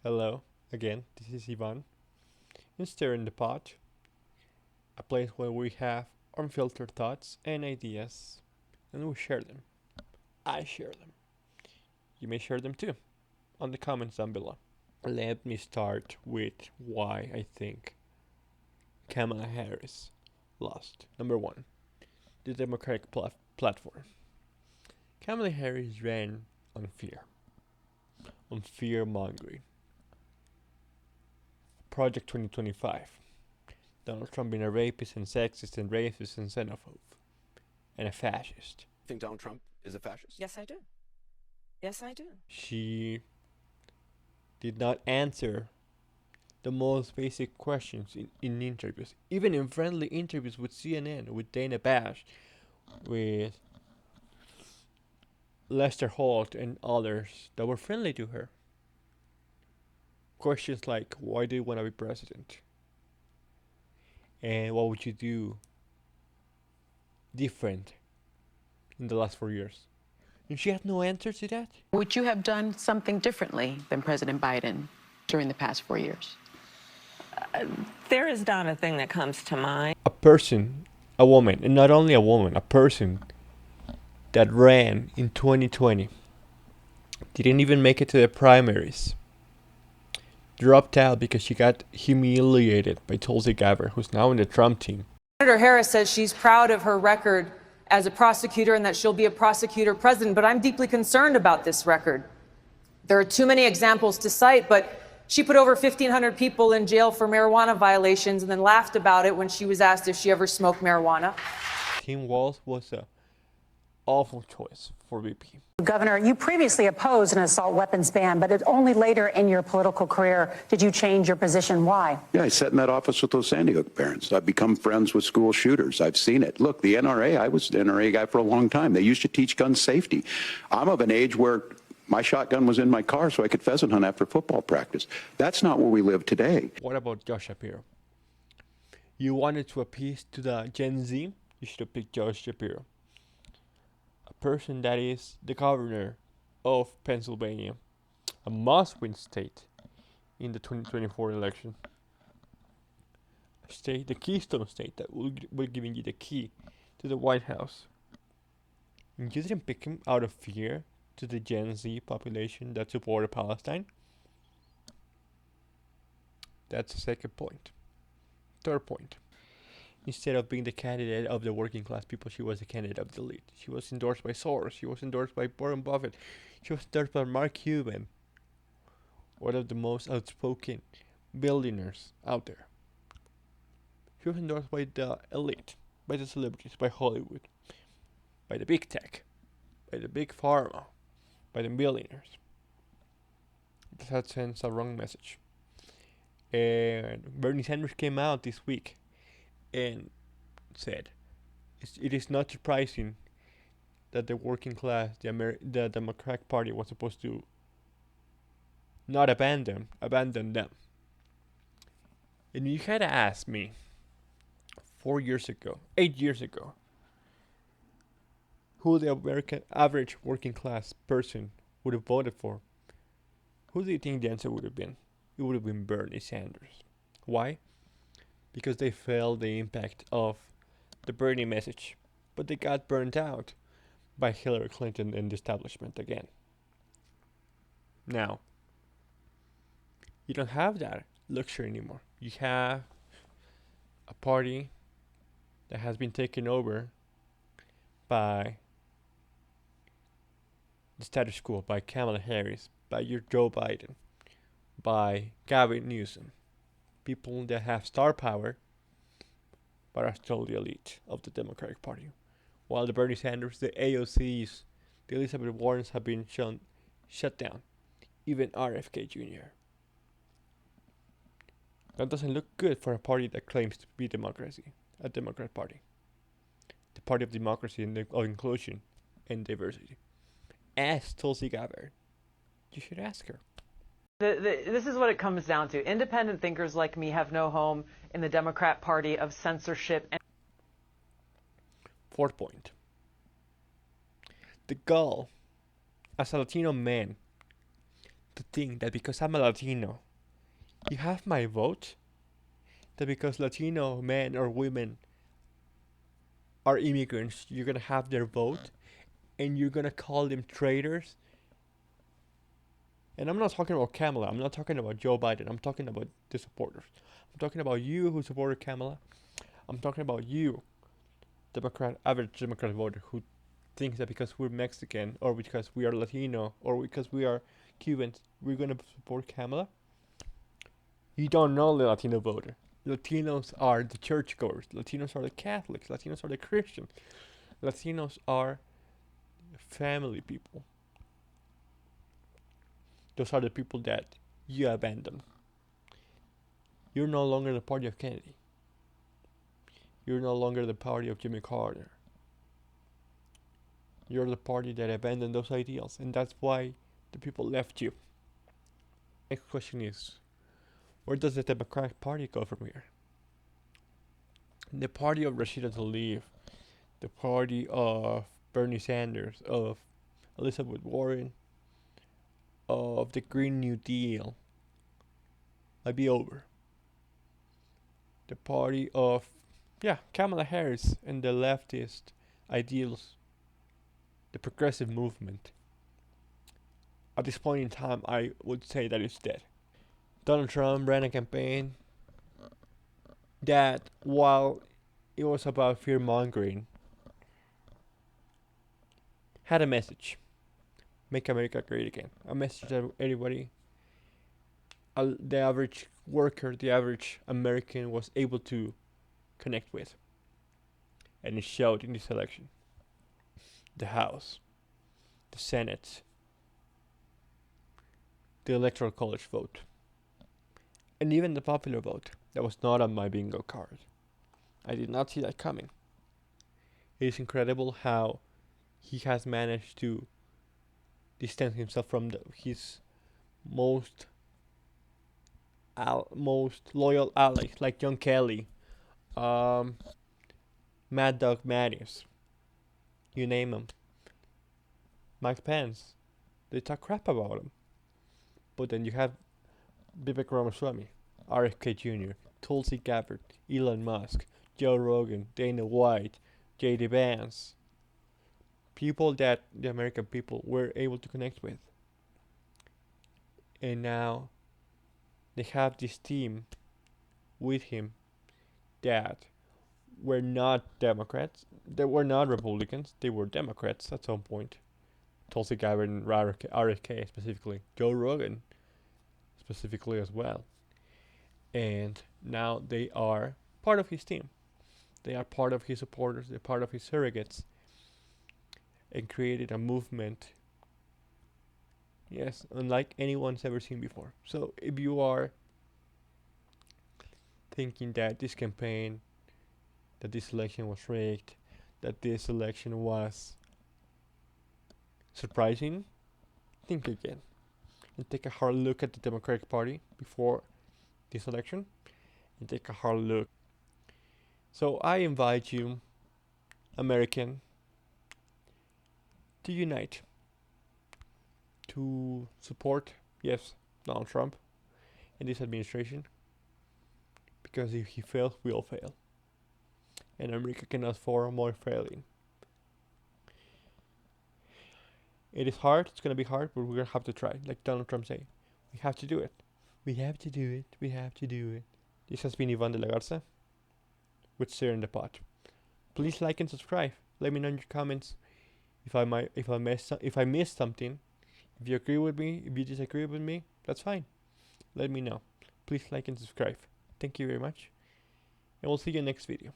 Hello, again, this is Ivan. In Stir in the Pot, a place where we have unfiltered thoughts and ideas, and we share them. I share them. You may share them too, on the comments down below. Let me start with why I think Kamala Harris lost. Number one, the Democratic platform. Kamala Harris ran on fear mongering. Project 2025. Donald Trump being a rapist and sexist and racist and xenophobe and a fascist. Think Donald Trump is a fascist? Yes, I do. Yes, I do. She did not answer the most basic questions in interviews, even in friendly interviews with CNN, with Dana Bash, with Lester Holt, and others that were friendly to her. Questions like, why do you want to be president? And what would you do different in the last 4 years? And she had no answer to that. Would you have done something differently than President Biden during the past 4 years? There is not a thing that comes to mind. A person, a woman, and not only a woman, a person that ran in 2020, didn't even make it to the primaries, dropped out because she got humiliated by Tulsi Gabbard, who's now in the Trump team. Senator Harris says she's proud of her record as a prosecutor and that she'll be a prosecutor president, but I'm deeply concerned about this record. There are too many examples to cite, but she put over 1,500 people in jail for marijuana violations and then laughed about it when she was asked if she ever smoked marijuana. Tim Walz was a awful choice for VP. Governor, you previously opposed an assault weapons ban, but only later in your political career did you change your position. Why? Yeah, I sat in that office with those Sandy Hook parents. I've become friends with school shooters. I've seen it. Look, the NRA, I was the NRA guy for a long time. They used to teach gun safety. I'm of an age where my shotgun was in my car so I could pheasant hunt after football practice. That's not where we live today. What about Josh Shapiro? You wanted to appease to the Gen Z? You should have picked Josh Shapiro. A person that is the governor of Pennsylvania, a must-win state in the 2024 election. A state, the Keystone State, that will giving you the key to the White House. And you didn't pick him out of fear to the Gen Z population that supported Palestine. That's the second point. Third point. Instead of being the candidate of the working class people, she was the candidate of the elite. She was endorsed by Soros. She was endorsed by Warren Buffett. She was endorsed by Mark Cuban, one of the most outspoken billionaires out there. She was endorsed by the elite, by the celebrities, by Hollywood, by the big tech, by the big pharma, by the billionaires. That sends a wrong message. And Bernie Sanders came out this week and said it is not surprising that the working class, the Democratic Party, was supposed to not abandon them. And you had to ask me 8 years ago, who the American average working class person would have voted for. Who do you think the answer would have been? It would have been Bernie Sanders. Why? Because they felt the impact of the Bernie message, but they got burned out by Hillary Clinton and the establishment again. Now, you don't have that luxury anymore. You have a party that has been taken over by the status quo, by Kamala Harris, by your Joe Biden, by Gavin Newsom. People that have star power, but are still the elite of the Democratic Party. While the Bernie Sanders, the AOCs, the Elizabeth Warrens have been shut down. Even RFK Jr. That doesn't look good for a party that claims to be democracy, a Democrat Party. The party of democracy and of inclusion and diversity. Ask Tulsi Gabbard. You should ask her. This is what it comes down to. Independent thinkers like me have no home in the Democrat Party of censorship. Fourth point. The gall, as a Latino man, to think that because I'm a Latino, you have my vote, that because Latino men or women are immigrants, you're gonna have their vote, and you're gonna call them traitors. And I'm not talking about Kamala. I'm not talking about Joe Biden. I'm talking about the supporters. I'm talking about you who supported Kamala. I'm talking about you, average Democrat voter who thinks that because we're Mexican or because we are Latino or because we are Cubans, we're gonna support Kamala. You don't know the Latino voter. Latinos are the churchgoers. Latinos are the Catholics. Latinos are the Christians. Latinos are family people. Those are the people that you abandon. You're no longer the party of Kennedy. You're no longer the party of Jimmy Carter. You're the party that abandoned those ideals, and that's why the people left you. Next question is, where does the Democratic Party go from here? The party of Rashida Tlaib, the party of Bernie Sanders, of Elizabeth Warren, of the Green New Deal might be over. The party of, Kamala Harris and the leftist ideals, the progressive movement. At this point in time, I would say that it's dead. Donald Trump ran a campaign that, while it was about fear mongering, had a message. Make America great again. A message that everybody, the average worker, the average American was able to connect with. And it showed in this election. The House, the Senate, the Electoral College vote, and even the popular vote that was not on my bingo card. I did not see that coming. It is incredible how he has managed to distance himself from his most loyal allies like John Kelly, Mad Dog Mattis, you name them. Mike Pence, they talk crap about him. But then you have Vivek Ramaswamy, RFK Jr., Tulsi Gabbard, Elon Musk, Joe Rogan, Dana White, J.D. Vance. People that the American people were able to connect with. And now they have this team with him that were not Democrats. They were not Republicans. They were Democrats at some point. Tulsi Gabbard and RFK specifically. Joe Rogan specifically as well. And now they are part of his team. They are part of his supporters. They're part of his surrogates. And created a movement, yes, unlike anyone's ever seen before. So if you are thinking that this campaign, that this election was rigged, that this election was surprising, think again and take a hard look at the Democratic Party before this election and take a hard look. So I invite you, American, to unite, to support, yes, Donald Trump and this administration, because if he fails, we all fail, and America cannot afford more failing. It is hard, it's gonna be hard, but we're gonna have to try, like Donald Trump say. We have to do it. We have to do it. We have to do it. This has been Ivan de la Garza with Stir in the Pot. Please like and subscribe. Let me know in your comments if I missed something. If you agree with me, if you disagree with me, that's fine. Let me know. Please like and subscribe. Thank you very much. And we'll see you in the next video.